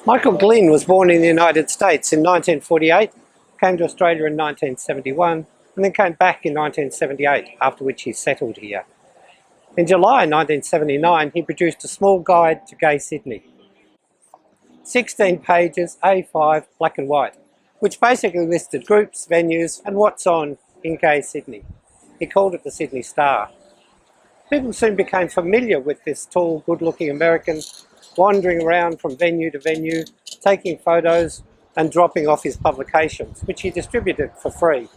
Michael Glynn was born in the United States in 1948, came to Australia in 1971, and then came back in 1978, after which he settled here. In July 1979, he produced a small guide to Gay Sydney. 16 pages, A5, black and white, which basically listed groups, venues, and what's on in Gay Sydney. He called it the Sydney Star. People soon became familiar with this tall, good-looking American wandering around from venue to venue, taking photos and dropping off his publications, which he distributed for free.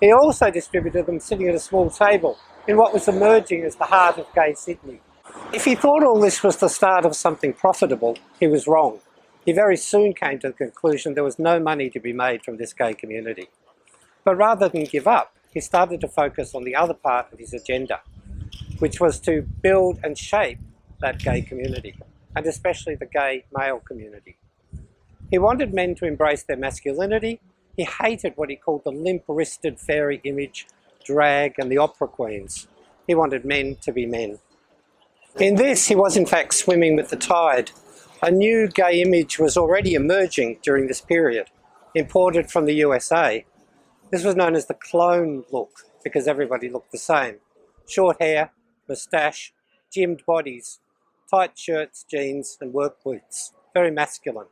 He also distributed them sitting at a small table in what was emerging as the heart of Gay Sydney. If he thought all this was the start of something profitable, he was wrong. He very soon came to the conclusion there was no money to be made from this gay community. But rather than give up, he started to focus on the other part of his agenda, which was to build and shape that gay community, and especially the gay male community. He wanted men to embrace their masculinity. He hated what he called the limp-wristed fairy image, drag and the opera queens. He wanted men to be men. In this, he was in fact swimming with the tide. A new gay image was already emerging during this period, imported from the USA. This was known as the clone look, because everybody looked the same. Short hair, moustache, gymmed bodies, tight shirts, jeans and work boots. Very masculine.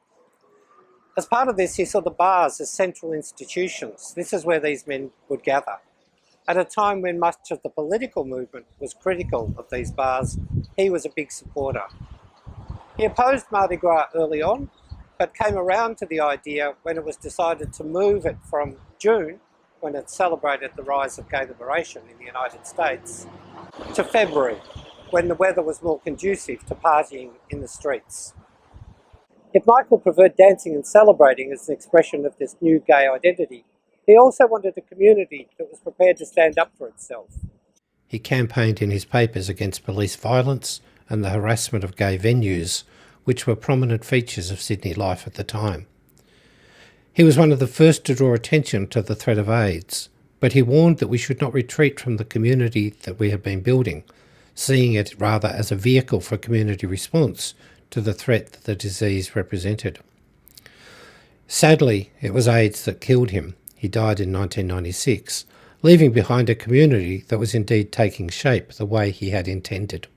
As part of this, he saw the bars as central institutions. This is where these men would gather. At a time when much of the political movement was critical of these bars, he was a big supporter. He opposed Mardi Gras early on, but came around to the idea when it was decided to move it from June, when it celebrated the rise of gay liberation in the United States, to February, when the weather was more conducive to partying in the streets. If Michael preferred dancing and celebrating as an expression of this new gay identity, he also wanted a community that was prepared to stand up for itself. He campaigned in his papers against police violence and the harassment of gay venues, which were prominent features of Sydney life at the time. He was one of the first to draw attention to the threat of AIDS, but he warned that we should not retreat from the community that we had been building, seeing it rather as a vehicle for community response to the threat that the disease represented. Sadly, it was AIDS that killed him. He died in 1996, leaving behind a community that was indeed taking shape the way he had intended.